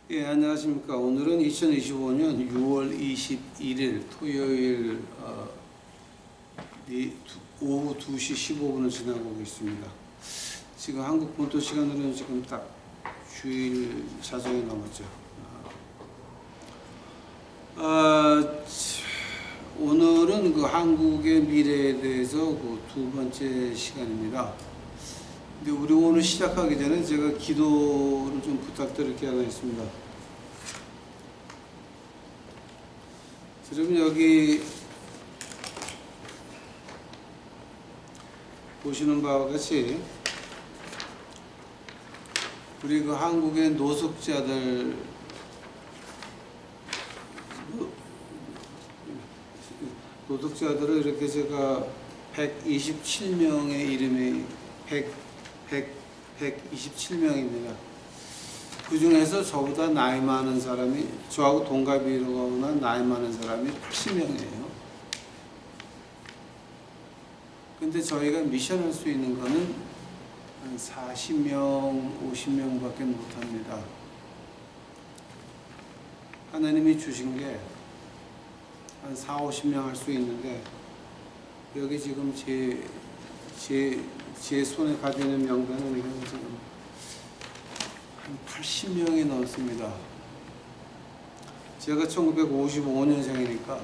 예, 안녕하십니까. 오늘은 2025년 6월 21일 토요일 오후 2시 15분을 지나고 있습니다. 지금 한국 본토 시간으로는 지금 딱 주일 자정이 넘었죠. 오늘은 그 한국의 미래에 대해서 그 두 번째 시간입니다. 근데 우리 오늘 시작하기 전에 제가 기도를 좀 부탁드릴 게 하나 있습니다. 여러분, 여기 보시는 바와 같이 우리 그 한국의 노숙자들을 이렇게 제가 127명의 이름이 127명입니다. 그 중에서 저보다 나이 많은 사람이, 저하고 동갑이거나 나이 많은 사람이 80명이에요. 근데 저희가 미션할 수 있는 거는 한 40명, 50명밖에 못합니다. 하나님이 주신 게 한 4, 50명 할 수 있는데, 여기 지금 제 손에 가지는 명단은 지금 한 80명이 넘습니다. 제가 1955년생이니까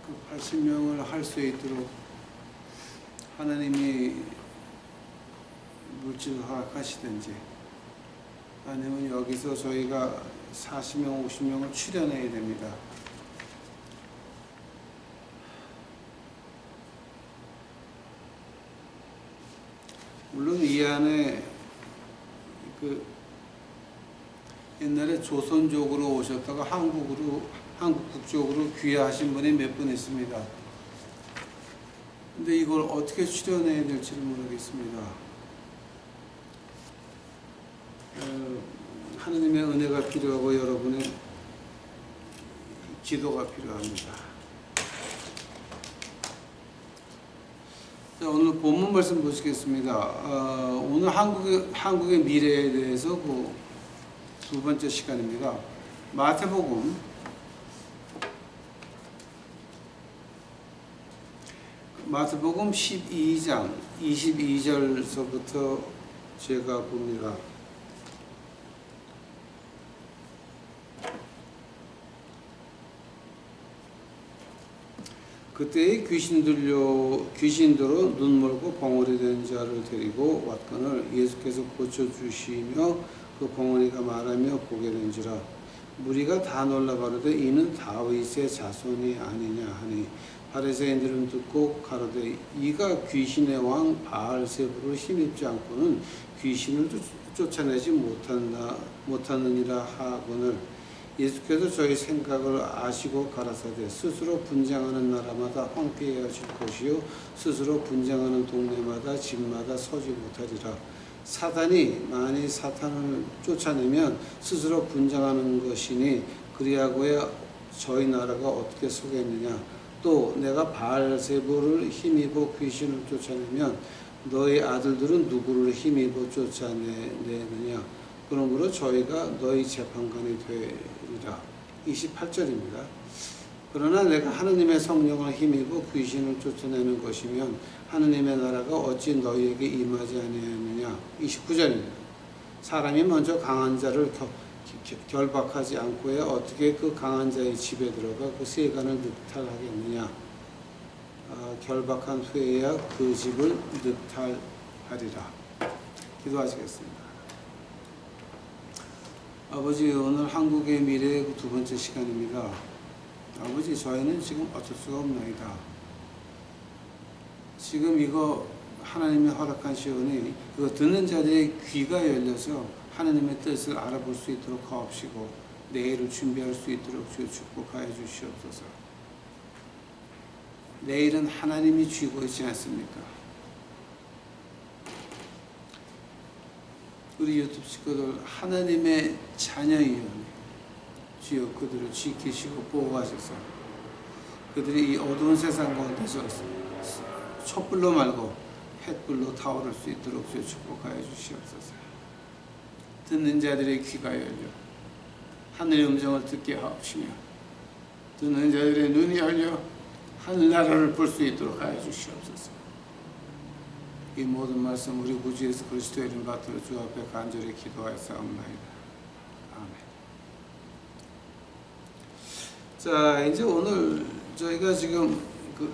그 80명을 할 수 있도록 하나님이 물질 허락하시든지, 아니면 여기서 저희가 40명, 50명을 출연해야 됩니다. 물론 이 안에 그 옛날에 조선족으로 오셨다가 한국 국적으로 귀화하신 분이 몇 분 있습니다. 근데 이걸 어떻게 출연해야 될지 모르겠습니다. 하느님의 은혜가 필요하고 여러분의 기도가 필요합니다. 자, 오늘 본문 말씀 보시겠습니다. 오늘 한국의 미래에 대해서 그 두 번째 시간입니다. 마태복음 12장 22절서부터 제가 봅니다. 그때의 귀신들로 눈멀고 벙어리 된 자를 데리고 왔거늘 예수께서 고쳐주시며 그 벙어리가 말하며 보게 된지라. 무리가 다 놀라 가로되 이는 다윗의 자손이 아니냐 하니, 바리새인들은 듣고 가로되 이가 귀신의 왕 바알세부를 힘입지 않고는 귀신을 쫓아내지 못하느니라 하거늘, 예수께서 저희 생각을 아시고 가라사대 스스로 분쟁하는 나라마다 황폐해질 것이요 스스로 분쟁하는 동네마다 집마다 서지 못하리라. 사단이 만일 사탄을 쫓아내면 스스로 분쟁하는 것이니 그리하고야 저희 나라가 어떻게 서겠느냐. 또 내가 바알세부를 힘입어 귀신을 쫓아내면 너희 아들들은 누구를 힘입어 쫓아내느냐. 그러므로 저희가 너희 재판관이 되리라. 28절입니다. 그러나 내가 하느님의 성령을 힘입어 귀신을 쫓아내는 것이면 하느님의 나라가 어찌 너희에게 임하지 아니하느냐. 29절입니다. 사람이 먼저 강한 자를 결박하지 않고야 어떻게 그 강한 자의 집에 들어가 그 세간을 늑탈하겠느냐. 결박한 후에야 그 집을 늑탈하리라. 기도하시겠습니다. 아버지, 오늘 한국의 미래의 두 번째 시간입니다. 아버지, 저희는 지금 어쩔 수가 없나이다. 지금 이거 하나님이 허락한 시간이 이거 듣는 자들의 귀가 열려서 하나님의 뜻을 알아볼 수 있도록 하옵시고 내일을 준비할 수 있도록 주 축복하여 주시옵소서. 내일은 하나님이 쥐고 있지 않습니까? 우리 유튜브 식구들 하나님의 자녀이요 주여 그들을 지키시고 보호하셔서 그들이 이 어두운 세상 가운데서 촛불로 말고 횃불로 타오를 수 있도록 주여 축복하여 주시옵소서. 듣는 자들의 귀가 열려 하늘의 음성을 듣게 하옵시며 듣는 자들의 눈이 열려 하늘나라를 볼 수 있도록 하여 주시옵소서. 이 모든 말씀 우리 구주 예수 그리스도의 이름 받들어 주 앞에 간절히 기도하였사옵나이다. 아멘. 자, 이제 오늘 저희가 지금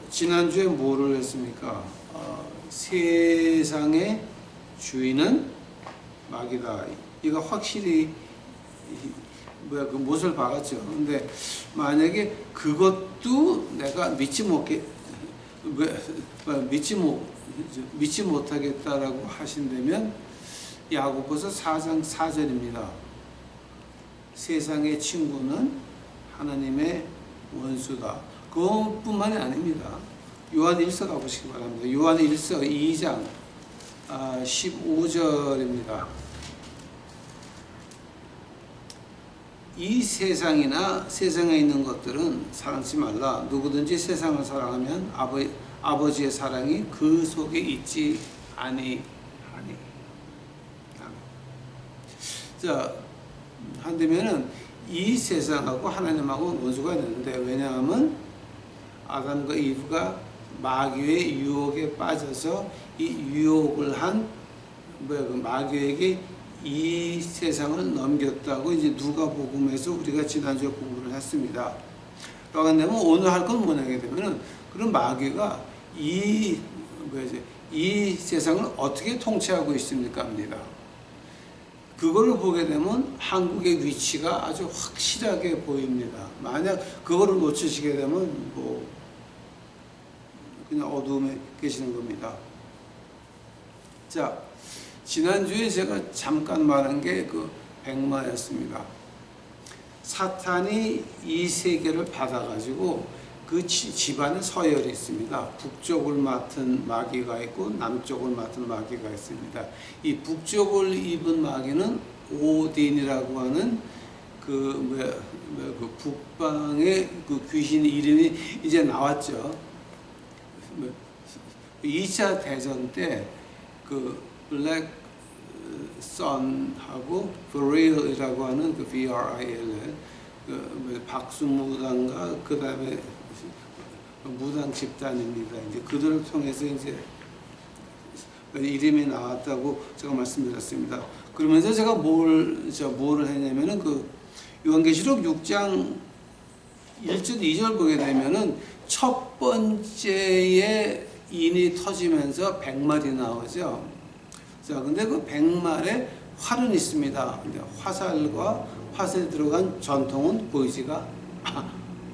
지난주에 뭐를 했습니까? 세상의 주인은 마귀다. 이거 확실히 그 못을 박았죠. 근데 만약에 그것도 내가 믿지 못하겠다라고 하신다면 야고보서 4장 4절입니다. 세상의 친구는 하나님의 원수다. 그것뿐만이 아닙니다. 요한 1서 가보시기 바랍니다. 요한 1서 2장 15절입니다. 이 세상이나 세상에 있는 것들은 사랑하지 말라. 누구든지 세상을 사랑하면 아버지의 사랑이 그 속에 있지 아니하니. 자, 한다면은 이 세상하고 하나님하고 원수가 되는데, 왜냐하면 아담과 이브가 마귀의 유혹에 빠져서 이 유혹을 한 마귀에게 이 세상을 넘겼다고 이제 누가복음에서 우리가 지난주에 공부를 했습니다. 그러니까 오늘 할 건 뭐냐게 되면은 그런 마귀가 이 세상을 어떻게 통치하고 있습니까? 합니다. 그거를 보게 되면 한국의 위치가 아주 확실하게 보입니다. 만약 그거를 놓치시게 되면 뭐 그냥 어두움에 계시는 겁니다. 자, 지난주에 제가 잠깐 말한 게 그 백마였습니다. 사탄이 이 세계를 받아가지고 그 집안에 서열이 있습니다. 북쪽을 맡은 마귀가 있고 남쪽을 맡은 마귀가 있습니다. 이 북쪽을 입은 마귀는 오딘이라고 하는 그 북방의 그 귀신 이름이 이제 나왔죠. 2차 대전 때 그 블랙 선하고 브레일이라고 하는 그 VRIL 그 박수무당과 그 다음에 무당 집단입니다. 이제 그들을 통해서 이제 이름이 나왔다고 제가 말씀드렸습니다. 그러면서 제가 뭐를 했냐면은 그 요한계시록 6장 1절 2절 보게 되면은 첫 번째에 인이 터지면서 100마리 나오죠. 자, 근데 그 100마리에 활은 있습니다. 근데 화살과 화살이 들어간 전통은 보이지가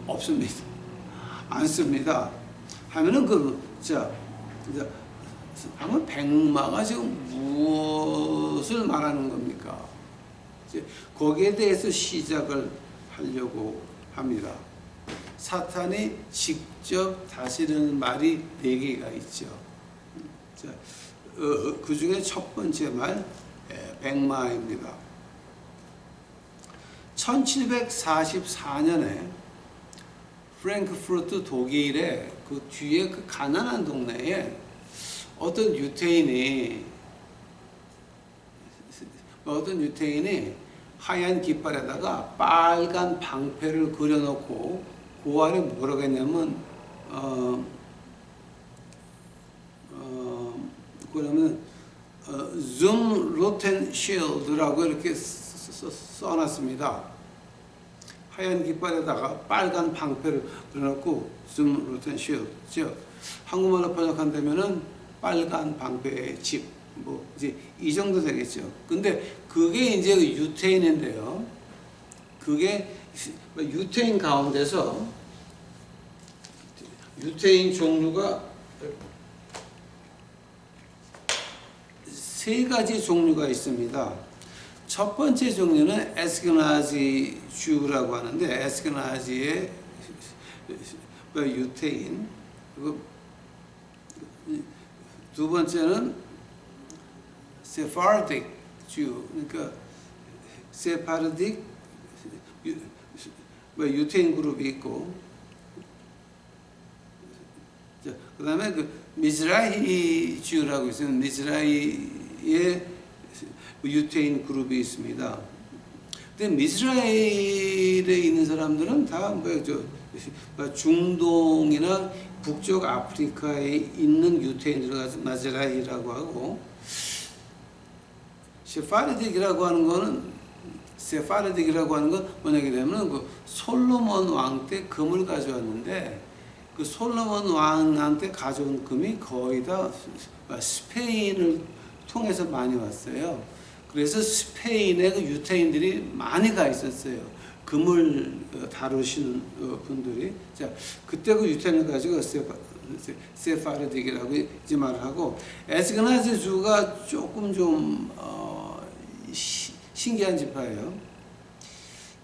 없습니다. 않습니다. 하면은 하면 백마가 지금 무엇을 말하는 겁니까? 이제 거기에 대해서 시작을 하려고 합니다. 사탄이 직접 다스리는 말이 4개가 있죠. 자, 그 중에 첫 번째 말, 백마입니다. 1744년에 프랑크푸르트 독일의 그 뒤에 그 가난한 동네에 어떤 유태인이 하얀 깃발에다가 빨간 방패를 그려놓고 그 안에 뭐라고 했냐면 그러면 zum roten schild라고 이렇게 써놨습니다. 하얀 깃발에다가 빨간 방패를 그려놓고 zum roten schild, 즉 한국말로 번역한다면은 빨간 방패의 집, 뭐 이제 이 정도 되겠죠. 근데 그게 이제 유태인인데요. 그게 유태인 가운데서 유태인 종류가 3가지 종류가 있습니다. 첫 번째 종류는 에스케나지 주라고 하는데, 에스케나지의 유태인. 그리고 두 번째는 세파르딕 주, 그러니까 세파르딕 유태인 그룹이 있고, 그 다음에 그 미즈라히주라고 있어요. 미즈라히의 유태인 그룹이 있습니다. 근데 미즈라히에 있는 사람들은 다 중동이나 북쪽 아프리카에 있는 유태인들을 가지고 미즈라히라고 하고, 세파르딕이라고 하는 건 뭐냐게 되면 그 솔로몬 왕 때 금을 가져왔는데, 그 솔로몬 왕한테 가져온 금이 거의 다 스페인을 통해서 많이 왔어요. 그래서 스페인에 그 유태인들이 많이 가 있었어요. 금을 다루시는 분들이. 자, 그때 그 유태인을 가지고 세파르딕이라고 이제 말을 하고, 에스그나즈주가 조금 좀 신기한 지파예요.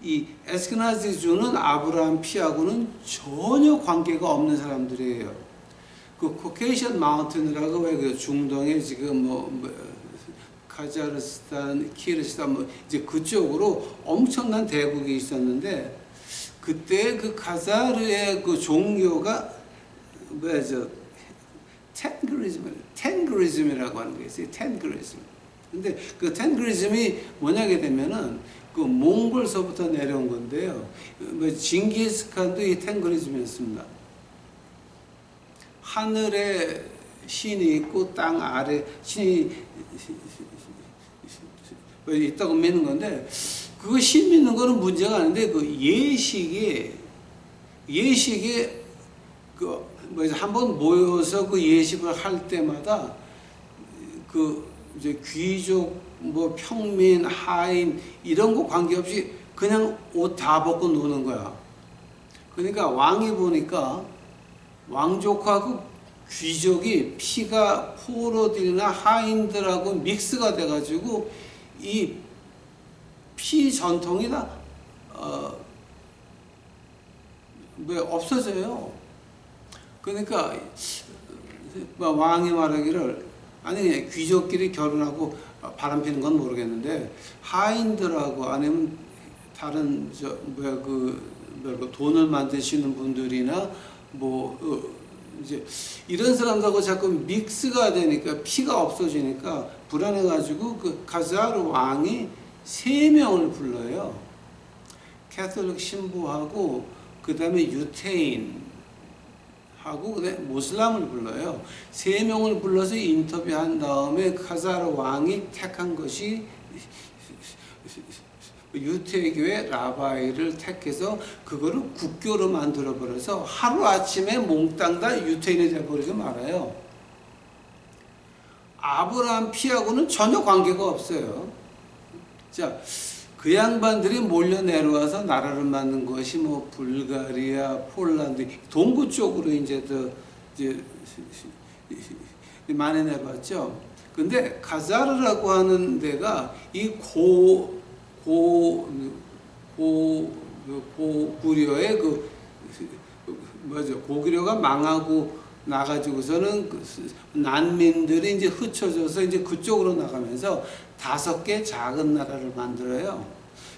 이 에스크나지주는 아브라함 피하고는 전혀 관계가 없는 사람들이에요. 그 코케이션 마운틴이라고 왜 그 중동에 지금 카자흐스탄, 키르기스탄 이제 그쪽으로 엄청난 대국이 있었는데, 그때 그 카자르의 그 종교가 텐그리즘이라고 하는 게 있어요. 텐그리즘. 근데 그 텐그리즘이 뭐냐게 되면은 그 몽골서부터 내려온 건데요. 징기스칸도 이 텐그리즘이었습니다. 하늘에 신이 있고 땅 아래 신이 있다고 믿는 건데, 그거 신 믿는 거는 문제가 아닌데, 그 예식에 그 한번 모여서 그 예식을 할 때마다 그 이제 귀족, 평민, 하인 이런 거 관계없이 그냥 옷 다 벗고 노는 거야. 그러니까 왕이 보니까 왕족하고 귀족이 피가 포로들이나 하인들하고 믹스가 돼가지고 이 피 전통이 다 없어져요. 그러니까 왕이 말하기를, 아니 귀족끼리 결혼하고 바람 피는 건 모르겠는데 하인들하고 아니면 다른 돈을 만드시는 분들이나 이제 이런 사람들하고 자꾸 믹스가 되니까 피가 없어지니까 불안해가지고 그 카자르 왕이 3명을 불러요. 캐톨릭 신부하고 그 다음에 유태인 하고 그다음에 모슬람을 불러요. 3명을 불러서 인터뷰한 다음에 카자르 왕이 택한 것이 유태교의 라바이를 택해서 그거를 국교로 만들어 버려서 하루아침에 몽땅 다 유태인이 되어버리지 말아요. 아브라함 피하고는 전혀 관계가 없어요. 자, 그 양반들이 몰려 내려와서 나라를 만든 것이 불가리아, 폴란드, 동구 쪽으로 이제 많이 내려왔죠. 근데 카자르라고 하는 데가 이 고구려의 고구려가 망하고 나가지고서는 난민들이 이제 흩어져서 이제 그쪽으로 나가면서 5개 작은 나라를 만들어요.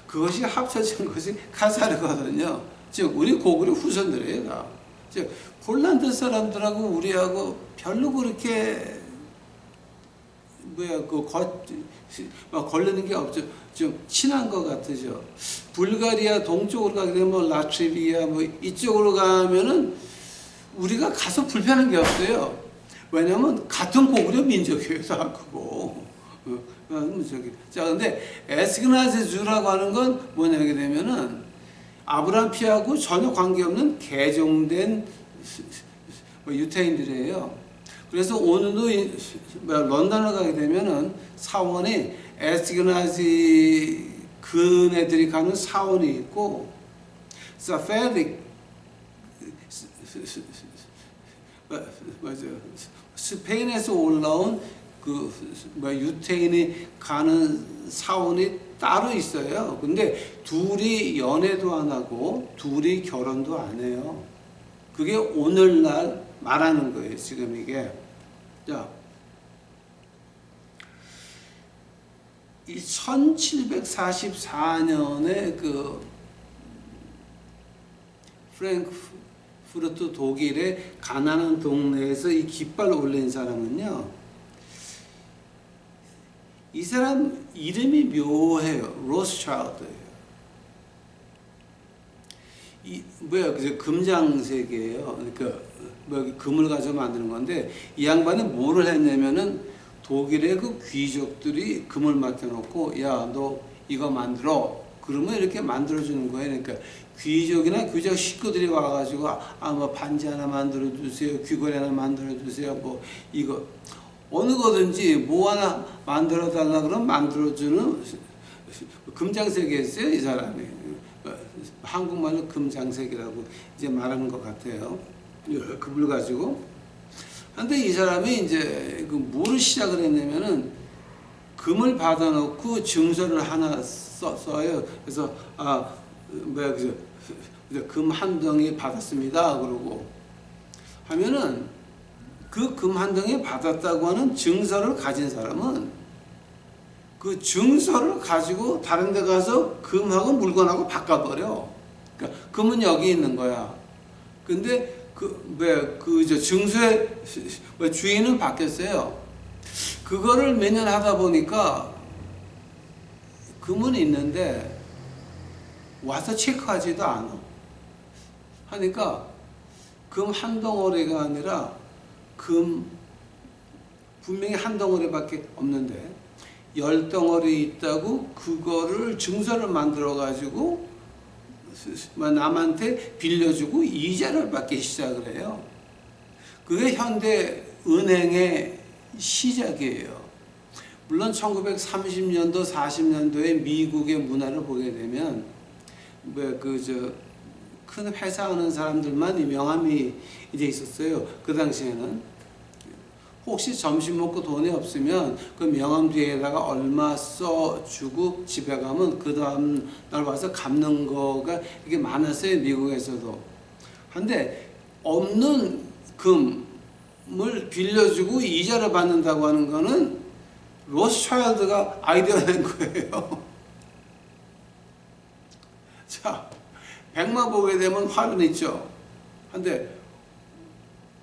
그것이 합쳐진 것이 카자르거든요. 즉 우리 고구려 후손들이에요. 즉 폴란드 사람들하고 우리하고 별로 그렇게 걸리는 게 없죠. 좀 친한 것 같으죠. 불가리아 동쪽으로 가게 되면 라트비아 이쪽으로 가면은 우리가 가서 불편한 게 없어요. 왜냐면 같은 고구려 민족이에요. 다 크고. 자, 근데 에스그나즈주라고 하는 건 뭐냐게 되면은 아브라함 피하고 전혀 관계없는 개종된 유태인들이에요. 그래서 오늘도 런던을 가게 되면은 사원이 에스그나지 그네들이 가는 사원이 있고, 사페릭 스페인에서 올라온 유태인이 가는 사원이 따로 있어요. 근데 둘이 연애도 안 하고 둘이 결혼도 안 해요. 그게 오늘날 말하는 거예요. 지금 이게. 자, 이 1744년에 그 프랑크푸르트 독일의 가난한 동네에서 이 깃발 올린 사람은요, 이 사람 이름이 묘해요. 로스차일드예요. 그래서 금장색이에요. 그러니까 금을 가져 만드는 건데, 이 양반이 뭐를 했냐면은 독일의 그 귀족들이 금을 맡겨놓고, 야, 너 이거 만들어. 그러면 이렇게 만들어주는 거예요. 그러니까 귀족이나 귀족 식구들이 와가지고, 뭐 반지 하나 만들어주세요. 귀걸이 하나 만들어주세요. 뭐 이거 어느 거든지 뭐 하나 만들어달라 그러면 만들어주는 금장색이었어요, 이 사람이. 한국말로 금장색이라고 이제 말하는 것 같아요. 금을 가지고. 근데 이 사람이 이제 뭐를 시작을 했냐면은 금을 받아놓고 증서를 하나 써요. 그래서 금 한 덩이 받았습니다. 그러고 하면은 그 금 한 덩이 받았다고 하는 증서를 가진 사람은 그 증서를 가지고 다른 데 가서 금하고 물건하고 바꿔버려. 그러니까 금은 여기 있는 거야. 근데 증서의 주인은 바뀌었어요. 그거를 몇 년 하다 보니까 금은 있는데 와서 체크하지도 않아. 하니까 금 한 덩어리가 아니라 분명히 한 덩어리밖에 없는데 10덩어리 있다고 그거를 증서를 만들어 가지고 남한테 빌려주고 이자를 받기 시작을 해요. 그게 현대 은행의 시작이에요. 물론 1930년도, 40년도에 미국의 문화를 보게 되면 큰 회사 하는 사람들만 명함이 이제 있었어요. 그 당시에는. 혹시 점심 먹고 돈이 없으면 그 명함 뒤에다가 얼마 써주고 집에 가면 그 다음 날 와서 갚는 거가 이게 많았어요, 미국에서도. 근데 없는 금을 빌려주고 이자를 받는다고 하는 거는 로스차일드가 아이디어 낸 거예요. 자, 백마 보게 되면 활은 있죠. 근데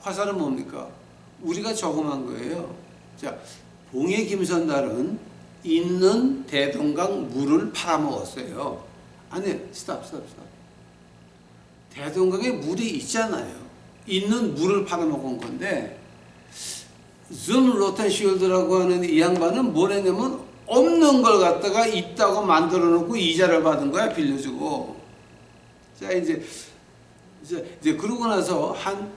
화살은 뭡니까? 우리가 저금한 거예요. 자, 봉의 김선달은 있는 대동강 물을 팔아먹었어요. 아니, 스탑. 대동강에 물이 있잖아요. 있는 물을 팔아먹은 건데, 줌 로텐쉴드라고 하는 이 양반은 뭘 했냐면, 없는 걸 갖다가 있다고 만들어 놓고 이자를 받은 거야, 빌려주고. 자, 이제 그러고 나서 한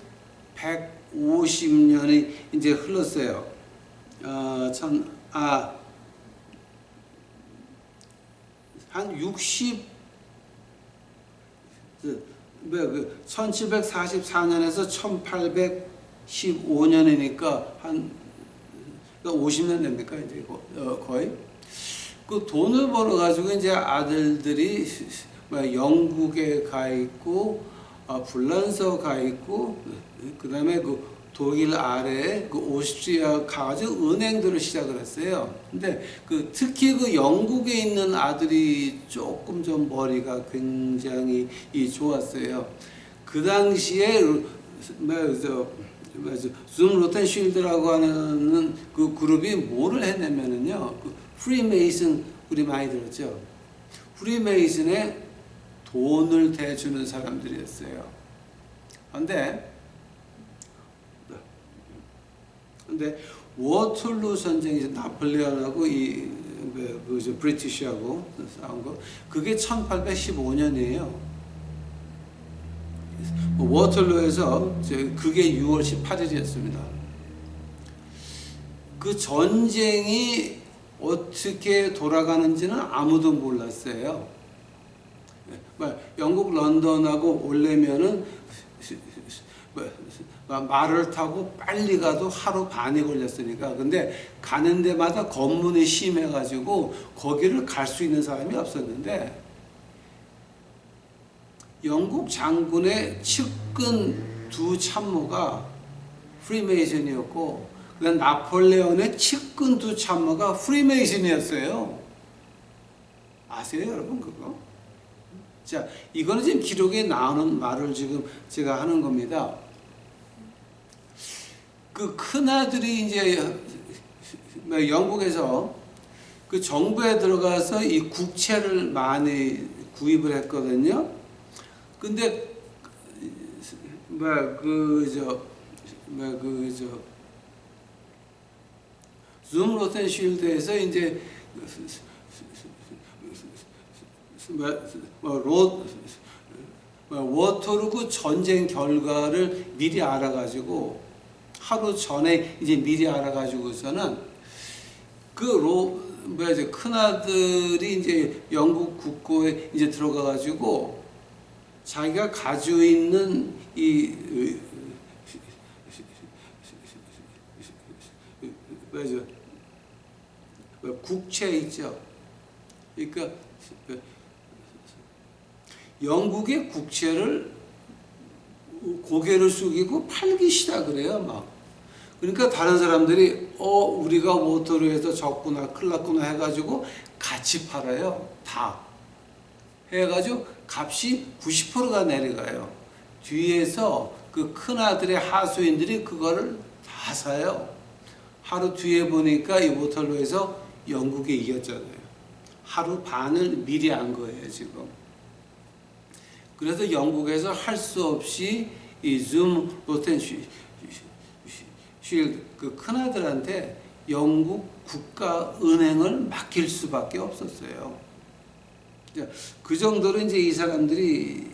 150년이 이제 흘렀어요. 한 1744년에서 1815년이니까 한 50년 됩니까? 이제 거의. 그 돈을 벌어가지고 이제 아들들이 영국에 가 있고, 불란서 가 있고, 그 다음에 그 독일 아래에 그 오스트리아 가가지고 은행들을 시작을 했어요. 근데 특히 그 영국에 있는 아들이 조금 좀 머리가 굉장히 좋았어요. 그 당시에 줌 로텐쉴드라고 하는 그 그룹이 뭐를 했냐면은요, 프리메이슨 우리 많이 들었죠. 프리메이슨에 돈을 대주는 사람들이었어요. 근데 워털루 전쟁에서 나폴레옹하고 브리티시하고 싸운 거, 그게 1815년이에요. 워털루에서 그게 6월 18일이었습니다. 그 전쟁이 어떻게 돌아가는지는 아무도 몰랐어요. 영국 런던하고 오려면은 말을 타고 빨리 가도 하루 반이 걸렸으니까. 근데 가는 데마다 검문이 심해가지고 거기를 갈 수 있는 사람이 없었는데, 영국 장군의 측근 두 참모가 프리메이슨이었고, 그다음 나폴레온의 측근 두 참모가 프리메이슨이었어요. 아세요, 여러분 그거? 자, 이거는 지금 기록에 나오는 말을 지금 제가 하는 겁니다. 그 큰아들이 이제 영국에서 그 정부에 들어가서 이 국채를 많이 구입을 했거든요. 근데 줌 로텐쉴드에서 이제 워터루그 전쟁 결과를 미리 알아가지고 하루 전에 이제 미리 알아가지고서는 큰아들이 이제 영국 국고에 이제 들어가가지고 자기가 가지고 있는 이 국채 있죠. 그러니까 영국의 국채를 고개를 숙이고 팔기 시작을 해요, 막. 그러니까 다른 사람들이 우리가 워터루에서 졌구나, 큰일 났구나 해가지고 같이 팔아요. 다 해가지고 값이 90%가 내려가요. 뒤에서 그 큰아들의 하수인들이 그거를 다 사요. 하루 뒤에 보니까 이 워터루에서 영국이 이겼잖아요. 하루 반을 미리 한 거예요, 지금. 그래서 영국에서 할 수 없이 이 줌 로텐쉴드 그 큰아들한테 영국 국가은행을 맡길 수밖에 없었어요. 그 정도로 이제 이 사람들이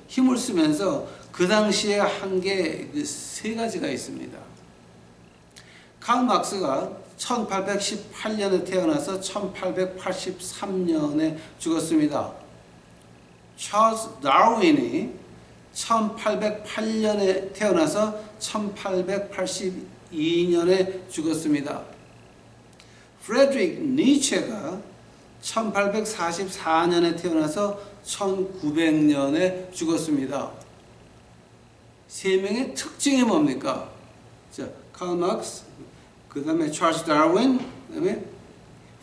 힘을 쓰면서 그 당시에 한 게 세 가지가 있습니다. 칼 막스가 1818년에 태어나서 1883년에 죽었습니다. 찰스 다윈이 1808년에 태어나서 1882년에 죽었습니다. 프레드릭 니체가 1844년에 태어나서 1900년에 죽었습니다. 세 명의 특징이 뭡니까? 자, 칼 막스, 그 다음에 찰스 다윈, 그 다음에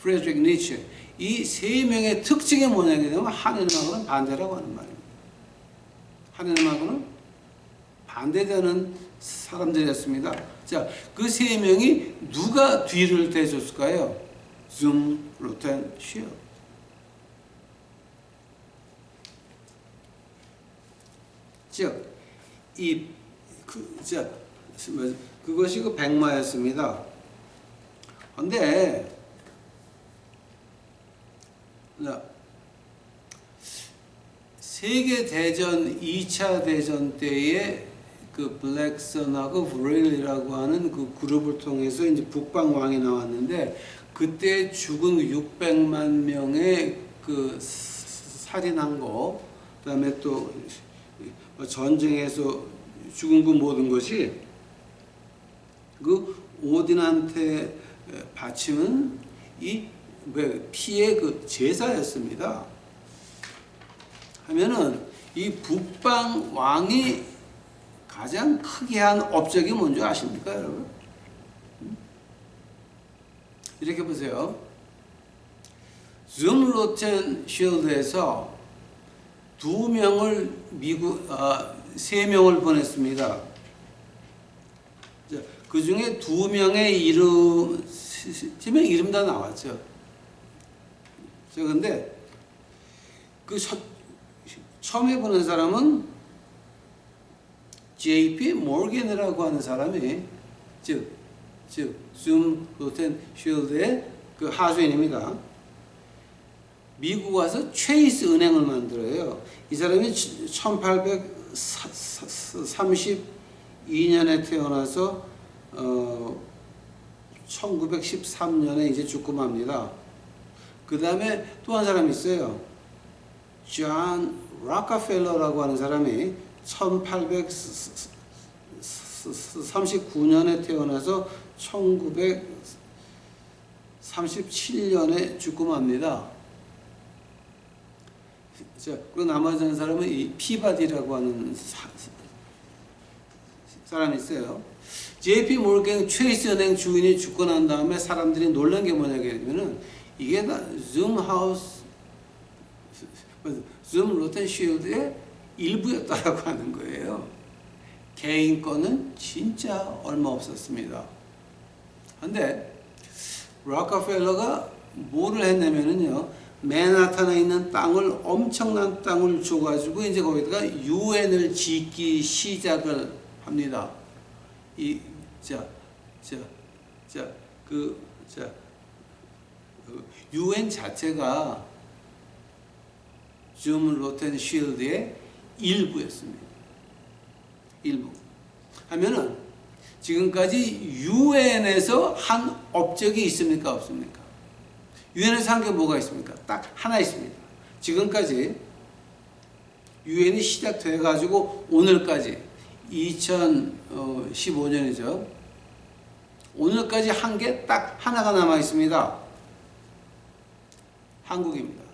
프레드릭 니체. 이 세 명의 특징이 뭐냐면 하느님하고는 반대라고 하는 말입니다. 하느님하고는 반대되는 사람들이었습니다. 자, 그 세 명이 누가 뒤를 대줬을까요? 줌 로텐쉴드. 즉, 그것이 그 백마였습니다. 그런데 세계대전 2차 대전 때에 그 블랙선하고 브레일리라고 하는 그 그룹을 통해서 이제 북방왕이 나왔는데 그때 죽은 600만 명의 그 살인한 거, 그다음에 또 전쟁에서 죽은 그 모든 것이 그 오딘한테 바치는 이 피의 그 제사였습니다. 하면은 이 북방 왕이 가장 크게 한 업적이 뭔지 아십니까, 여러분? 이렇게 보세요. 줌 로텐쉴드에서 2명을 세 명을 보냈습니다. 그 중에 2명의 이름, 3명 이름 다 나왔죠. 그런데 처음에 보낸 사람은 J.P. 모건이라고 하는 사람이 줌 로텐쉴드의 그 하수인입니다. 미국 와서 체이스 은행을 만들어요. 이 사람이 1832년에 태어나서 1913년에 이제 죽고 맙니다. 그 다음에 또 한 사람이 있어요. 존 락카펠러라고 하는 사람이 1839년에 태어나서 1937년에 죽고 맙니다. 자, 그 나머지 한 사람은 이 피바디라고 하는 사람이 있어요. JP 모건 체이스 은행 주인이 죽고 난 다음에 사람들이 놀란 게 뭐냐면은 이게 줌 하우스 줌 로텐쉴드의 일부였다라고 하는 거예요. 개인 거는 진짜 얼마 없었습니다. 근데 록펠러가 뭐를 했냐면은요, 맨하탄에 있는 땅을, 엄청난 땅을 줘가지고 이제 거기다가 유엔을 짓기 시작을 합니다. 유엔 자체가 줌 로텐쉴드의 일부였습니다. 일부. 하면은 지금까지 유엔에서 한 업적이 있습니까? 없습니까? 유엔에서 한 게 뭐가 있습니까? 딱 하나 있습니다. 지금까지 유엔이 시작돼 가지고 오늘까지 2015년이죠. 오늘까지 한 게 딱 하나가 남아 있습니다. 한국입니다.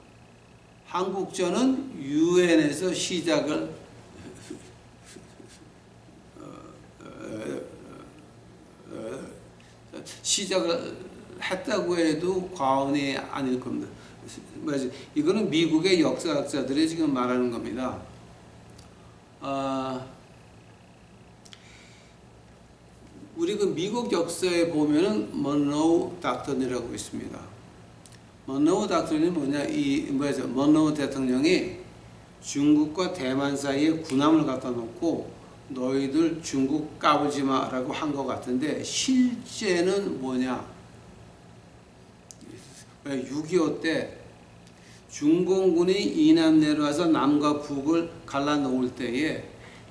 한국전은 유엔에서 시작을 했다고 해도 과언이 아닐 겁니다. 이거는 미국의 역사학자들이 지금 말하는 겁니다. 우리 그 미국 역사에 보면은 먼로우 닥터니라고 있습니다. 먼로우 닥터니 뭐냐? 먼로우 대통령이 중국과 대만 사이에 군함을 갖다 놓고 너희들 중국 까부지 마라고 한 것 같은데, 실제는 뭐냐? 6.25 때 중공군이 이남 내려와서 남과 북을 갈라놓을 때에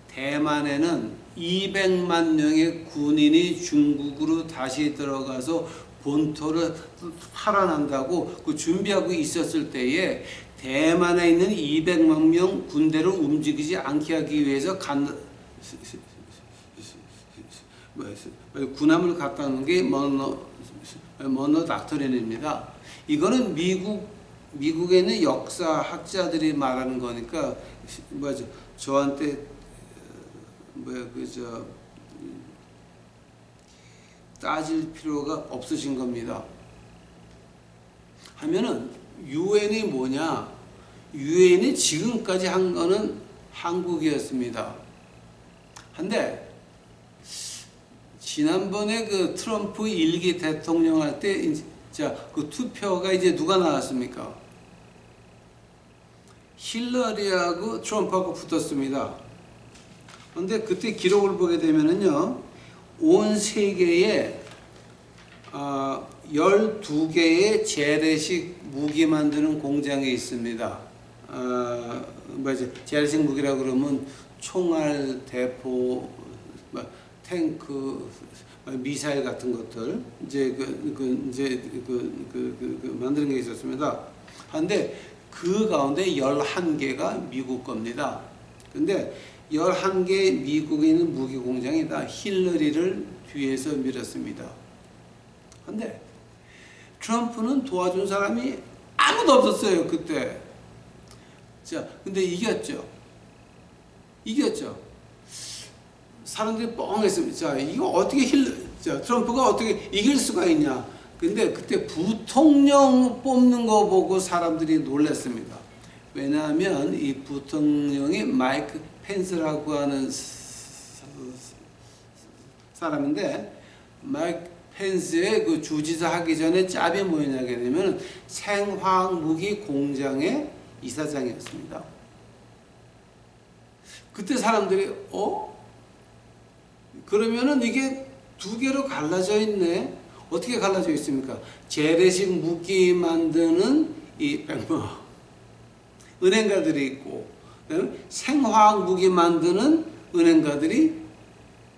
대만에는 200만 명의 군인이 중국으로 다시 들어가서 본토를 탈환한다고 그 준비하고 있었을 때에 대만에 있는 200만 명 군대를 움직이지 않게 하기 위해서 군함을 갖다 놓은 게 먼로 닥터린입니다. 이거는 미국에 있는 역사학자들이 말하는 거니까 저한테 따질 필요가 없으신 겁니다. 하면은 유엔이 뭐냐? 유엔이 지금까지 한 거는 한국이었습니다. 근데 지난번에 그 트럼프 1기 대통령 할 때 그 투표가 이제 누가 나왔습니까? 힐러리하고 트럼프하고 붙었습니다. 그런데 그때 기록을 보게 되면은요, 온 세계에 12개의 재래식 무기 만드는 공장이 있습니다. 재래식 무기라고 그러면 총알, 대포, 탱크, 미사일 같은 것들 만드는 게 있었습니다. 그런데 그 가운데 11개가 미국 겁니다. 근데 11개 미국에 있는 무기 공장이 다 힐러리를 뒤에서 밀었습니다. 근데 트럼프는 도와준 사람이 아무도 없었어요, 그때. 자, 근데 이겼죠. 사람들이 뻥했습니다. 자, 이거 어떻게 트럼프가 어떻게 이길 수가 있냐. 근데 그때 부통령 뽑는 거 보고 사람들이 놀랐습니다. 왜냐하면 이 부통령이 마이크 펜스라고 하는 사람인데, 마이크 펜스의 그 주지사 하기 전에 짭이 뭐였냐게 되면 생화학무기 공장의 이사장이었습니다. 그때 사람들이 그러면은 이게 두 개로 갈라져 있네. 어떻게 갈라져 있습니까? 재래식 무기 만드는 이 은행가들이 있고, 생화학 무기 만드는 은행가들이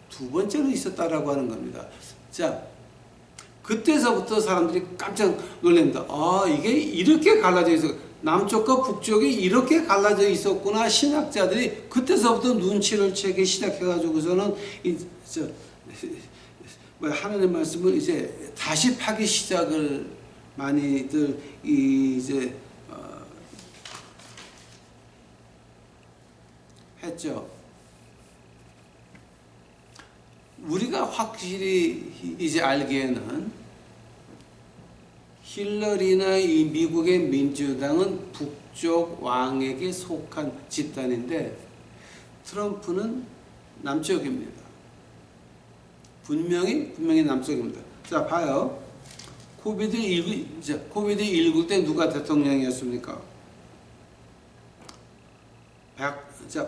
두 번째로 있었다라고 하는 겁니다. 자, 그때서부터 사람들이 깜짝 놀랍니다. 이게 이렇게 갈라져 있어. 남쪽과 북쪽이 이렇게 갈라져 있었구나. 신학자들이 그때서부터 눈치를 채기 시작해가지고서는 하나님의 말씀을 이제 다시 파기 시작을 많이들 했죠. 우리가 확실히 이제 알기에는 힐러리나 이 미국의 민주당은 북쪽 왕에게 속한 집단인데 트럼프는 남쪽입니다. 분명히 남쪽입니다. 자, 봐요. 코비드19 때 누가 대통령이었습니까?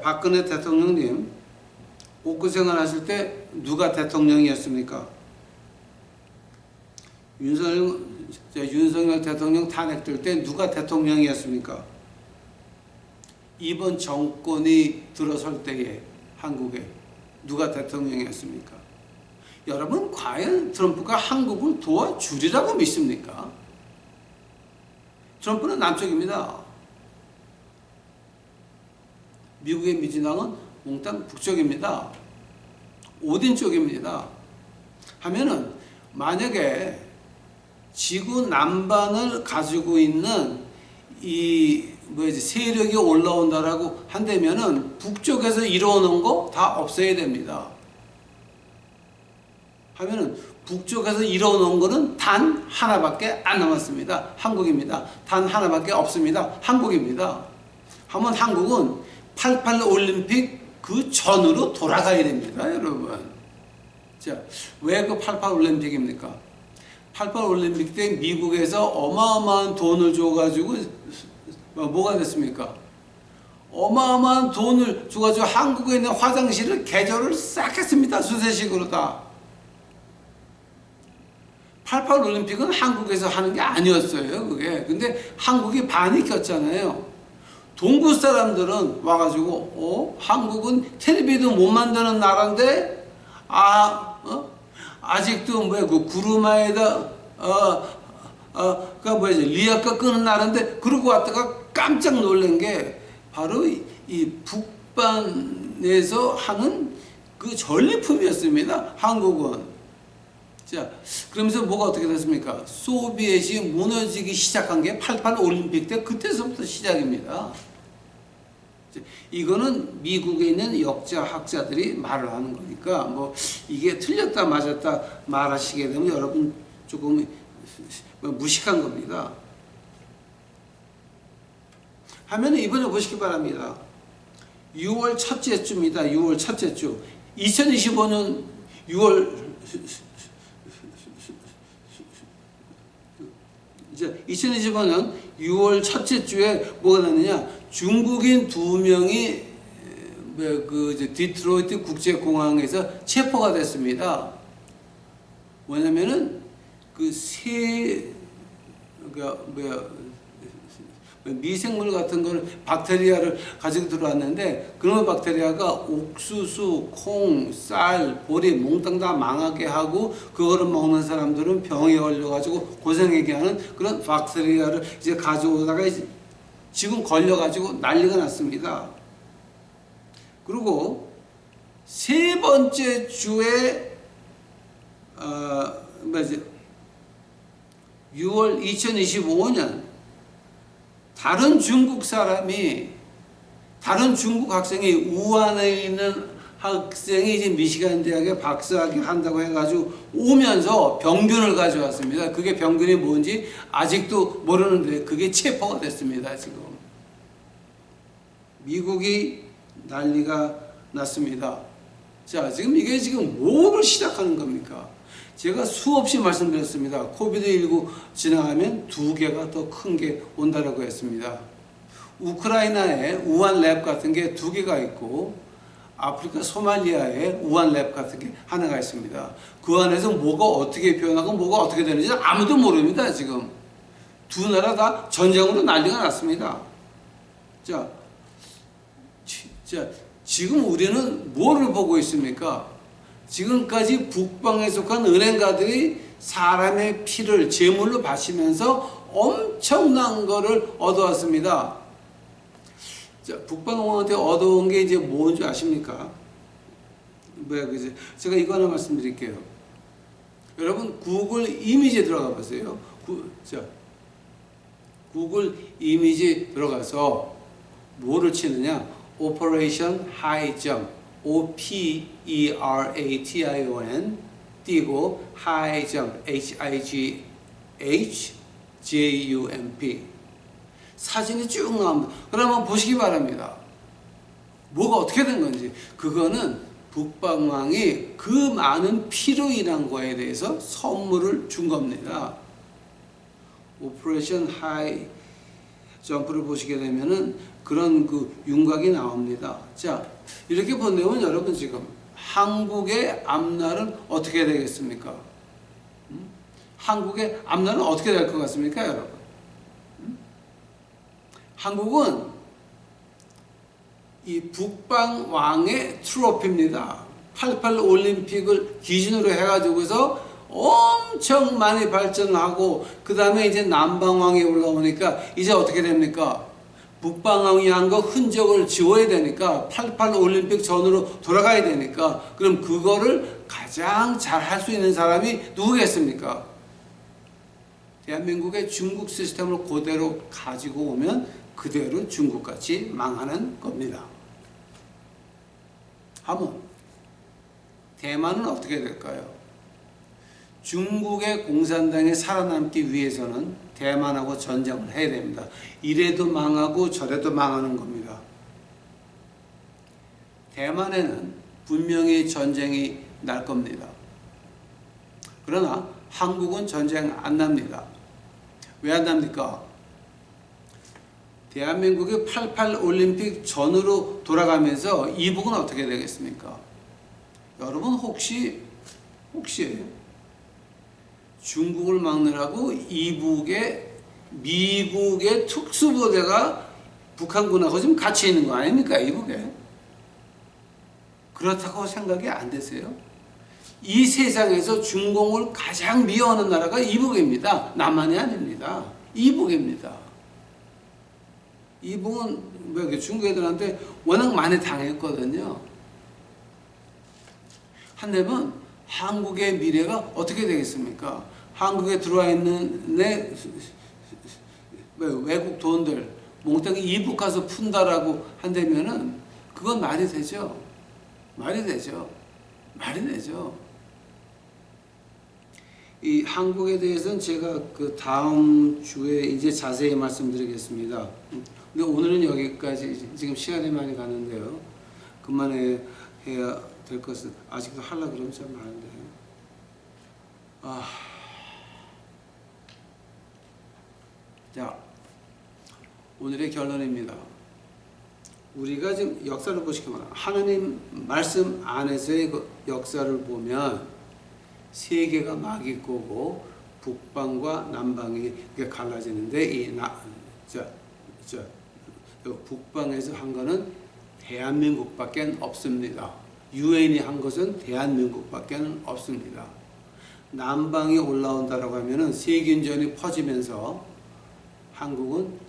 박근혜 대통령님 옥구생활 하실 때 누가 대통령이었습니까? 윤석열 대통령 탄핵될 때 누가 대통령이었습니까? 이번 정권이 들어설 때에 한국에 누가 대통령이었습니까? 여러분, 과연 트럼프가 한국을 도와주리라고 믿습니까? 트럼프는 남쪽입니다. 미국의 민주당은 몽땅 북쪽입니다. 오딘 쪽입니다. 하면은 만약에 지구 남반을 가지고 있는 이 세력이 올라온다라고 한다면은 북쪽에서 이루어놓은 거 다 없애야 됩니다. 하면은 북쪽에서 이루어놓은 거는 단 하나밖에 안 남았습니다. 한국입니다. 단 하나밖에 없습니다. 한국입니다. 하면 한국은 88 올림픽 그 전으로 돌아가야 됩니다, 여러분. 자, 왜 그 88 올림픽입니까? 88 올림픽 때 미국에서 어마어마한 돈을 줘가지고 뭐가 됐습니까? 어마어마한 돈을 줘가지고 한국에 있는 화장실을 개조를 싹 했습니다. 수세식으로 다. 88 올림픽은 한국에서 하는 게 아니었어요, 그게. 근데 한국이 반이 꼈잖아요. 동구 사람들은 와가지고, 한국은 텔레비도 못 만드는 나라인데, 아직도 그 구르마에다, 리아카 끄는 나라인데, 그러고 왔다가 깜짝 놀란 게, 바로 이 북반에서 하는 그 전리품이었습니다, 한국은. 자, 그러면서 뭐가 어떻게 됐습니까? 소비엣이 무너지기 시작한 게 88 올림픽 때 그때서부터 시작입니다. 이거는 미국에 있는 역사학자들이 말을 하는 거니까 뭐 이게 틀렸다 맞았다 말하시게 되면 여러분 조금 무식한 겁니다. 하면 이번에 보시기 바랍니다. 6월 첫째 주입니다. 6월 첫째 주. 2025년 6월 이제 2025년 6월 첫째 주에 뭐가 났느냐? 중국인 2명이 디트로이트 국제공항에서 체포가 됐습니다. 뭐냐면은 미생물 같은 걸 박테리아를 가지고 들어왔는데 그런 박테리아가 옥수수, 콩, 쌀, 보리 몽땅 다 망하게 하고 그거를 먹는 사람들은 병에 걸려가지고 고생하게 하는 그런 박테리아를 이제 가져오다가 지금 걸려가지고 난리가 났습니다. 그리고 세 번째 주에 6월 2025년 다른 중국 학생이 우한에 있는 학생이 이제 미시간 대학에 박사학위 한다고 해가지고 오면서 병균을 가져왔습니다. 그게 병균이 뭔지 아직도 모르는데 그게 체포가 됐습니다. 지금 미국이 난리가 났습니다. 자, 지금 이게 지금 뭐를 시작하는 겁니까? 제가 수없이 말씀드렸습니다. 코비드19 지나가면 2개가 더 큰 게 온다라고 했습니다. 우크라이나에 우한 랩 같은 게 2개가 있고 아프리카 소말리아에 우한 랩 같은 게 하나가 있습니다. 그 안에서 뭐가 어떻게 변하고 뭐가 어떻게 되는지 아무도 모릅니다. 지금 두 나라 다 전쟁으로 난리가 났습니다. 자, 지금 우리는 뭐를 보고 있습니까? 지금까지 북방에 속한 은행가들이 사람의 피를 제물로 바치면서 엄청난 거를 얻어왔습니다. 자, 북방공화한테 얻어온 게 이제 뭔지 아십니까? 제가 이거 하나 말씀드릴게요. 여러분, 구글 이미지에 들어가 보세요. 구글 이미지 들어가서 뭐를 치느냐? 오퍼레이션 하이점, OPERATION 띄고 하이점, HIGH JUMP. 사진이 쭉 나옵니다. 그러면 보시기 바랍니다. 뭐가 어떻게 된 건지. 그거는 북방왕이 그 많은 피로 인한 거에 대해서 선물을 준 겁니다. 오퍼레이션 하이 점프를 보시게 되면은 그런 그 윤곽이 나옵니다. 자, 이렇게 본다면 여러분 지금 한국의 앞날은 어떻게 되겠습니까? 한국의 앞날은 어떻게 될 것 같습니까, 여러분? 한국은 이 북방왕의 트로피입니다. 88 올림픽을 기준으로 해가지고서 엄청 많이 발전하고 그 다음에 이제 남방왕이 올라오니까 이제 어떻게 됩니까? 북방왕이 한 거 흔적을 지워야 되니까 88 올림픽 전으로 돌아가야 되니까 그럼 그거를 가장 잘 할 수 있는 사람이 누구겠습니까? 대한민국의 중국 시스템을 그대로 가지고 오면 그대로 중국같이 망하는 겁니다. 한번 대만은 어떻게 될까요? 중국의 공산당이 살아남기 위해서는 대만하고 전쟁을 해야 됩니다. 이래도 망하고 저래도 망하는 겁니다. 대만에는 분명히 전쟁이 날 겁니다. 그러나 한국은 전쟁 안 납니다. 왜 안 납니까? 대한민국이 88 올림픽 전으로 돌아가면서 이북은 어떻게 되겠습니까? 여러분 혹시 중국을 막느라고 이북에 미국의 특수부대가 북한군하고 지금 같이 있는 거 아닙니까? 이북에. 그렇다고 생각이 안 되세요? 이 세상에서 중공을 가장 미워하는 나라가 이북입니다. 남한이 아닙니다. 이북입니다. 이북은 왜 중국 애들한테 워낙 많이 당했거든요. 한데면 한국의 미래가 어떻게 되겠습니까? 한국에 들어와 있는 외국 돈들 몽땅 이북 가서 푼다라고 한다면은 그건 말이 되죠. 말이 되죠. 이 한국에 대해서는 제가 그 다음 주에 이제 자세히 말씀드리겠습니다. 근데 오늘은 여기까지 지금 시간이 많이 가는데요. 그만해야 될 것은 아직도 하려고 그러면 참 많은데. 자, 오늘의 결론입니다. 우리가 지금 역사를 보시면 하나님 말씀 안에서의 그 역사를 보면 세계가 막이 꼬고 북방과 남방이 갈라지는데 북방에서 한 거는 대한민국밖에 없습니다. 유엔이 한 것은 대한민국밖에 없습니다. 남방이 올라온다라고 하면은 세균전이 퍼지면서 한국은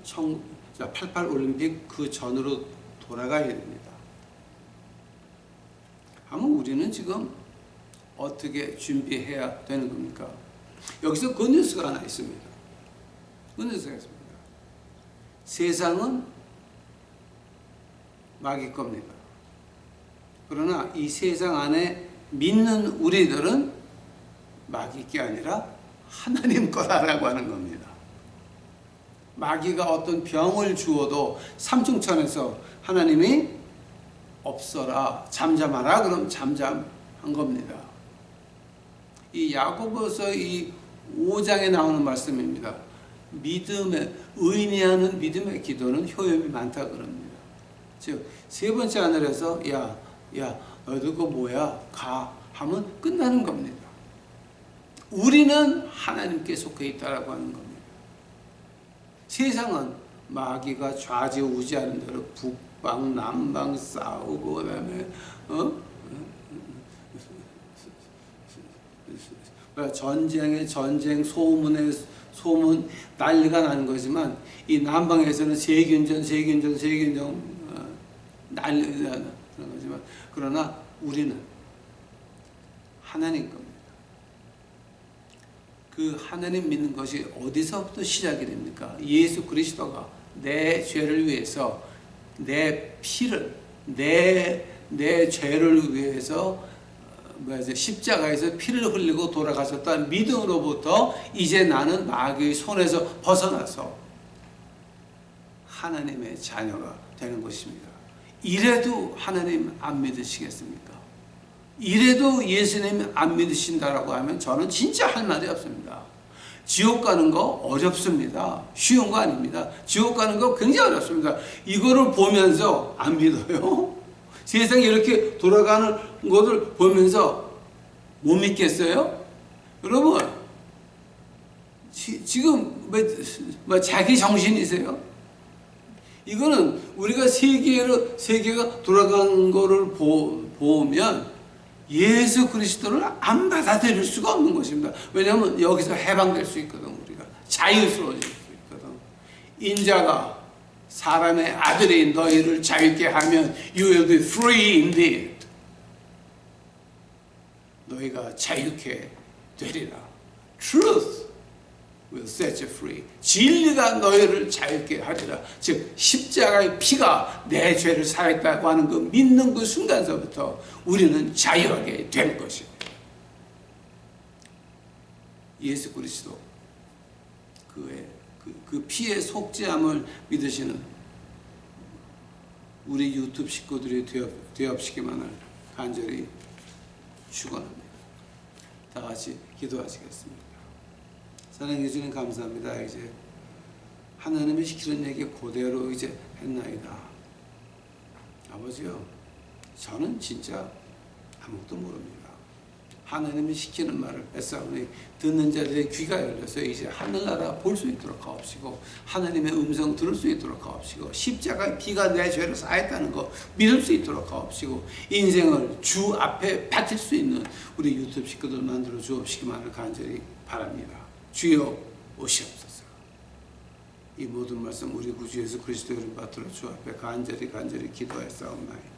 88 올림픽 그 전으로 돌아가야 됩니다. 아마 우리는 지금 어떻게 준비해야 되는 겁니까? 여기서 그 뉴스가 하나 있습니다. 그 뉴스가 있습니다. 세상은 막일 겁니다. 그러나 이 세상 안에 믿는 우리들은 막일 게 아니라 하나님 거다라고 하는 겁니다. 마귀가 어떤 병을 주어도 삼중천에서 하나님이 없어라, 잠잠하라 그럼 잠잠한 겁니다. 이 야고보서 이 5장에 나오는 말씀입니다. 의인이 하는 믿음의 기도는 효용이 많다 그럽니다. 즉, 세 번째 하늘에서 야 너도 그거 뭐야? 가 하면 끝나는 겁니다. 우리는 하나님께 속해 있다라고 하는 겁니다. 세상은 마귀가 좌지우지하는 대로 북방 남방 싸우고 그다음에 전쟁의 전쟁, 소문의 소문 난리가 나는 거지만 이 남방에서는 세균전 난리가 나는 거지만 그러나 우리는 하나님 겁니다. 그 하나님 믿는 것이 어디서부터 시작이 됩니까? 예수 그리스도가 내 죄를 위해서 내 피를 내 죄를 위해서 십자가에서 피를 흘리고 돌아가셨다는 믿음으로부터 이제 나는 마귀의 손에서 벗어나서 하나님의 자녀가 되는 것입니다. 이래도 하나님 안 믿으시겠습니까? 이래도 예수님 안 믿으신다라고 하면 저는 진짜 할 말이 없습니다. 지옥 가는 거 어렵습니다. 쉬운 거 아닙니다. 지옥 가는 거 굉장히 어렵습니다. 이거를 보면서 안 믿어요? 세상이 이렇게 돌아가는 것을 보면서 못 믿겠어요? 여러분, 지금 뭐 자기 정신이세요? 이거는 우리가 세계가 돌아가는 거를 보면 예수 그리스도를 안 받아들일 수가 없는 것입니다. 왜냐하면 여기서 해방될 수 있거든. 우리가 자유스러워질 수 있거든. 인자가 사람의 아들이 너희를 자유케 하면 you will be free indeed. 너희가 자유케 되리라. Truth will set you free. 진리가 너희를 자유케 하리라. 즉 십자가의 피가 내 죄를 사했다고 하는 그 믿는 그 순간서부터 우리는 자유하게 된 것입니다. 예수 그리스도 그 피의 속죄함을 믿으시는 우리 유튜브 식구들이 되옵시기만을 간절히 축원합니다. 다 같이 기도하시겠습니다. 사랑해 주님 감사합니다. 이제 하나님이 시키는 얘기 그대로 이제 했나이다. 아버지요, 저는 진짜 아무것도 모릅니다. 하나님이 시키는 말을 했사오니 듣는 자들의 귀가 열려서 이제 하늘나라 볼 수 있도록 하옵시고 하나님의 음성 들을 수 있도록 하옵시고 십자가의 피가 내 죄를 사했다는 거 믿을 수 있도록 하옵시고 인생을 주 앞에 바칠 수 있는 우리 유튜브 식구들 만들어 주옵시기만을 간절히 바랍니다. 주여 오시옵소서. 이 모든 말씀 우리 구주 예수 그리스도 이름 받들어 주 앞에 간절히 기도하였사옵나이다.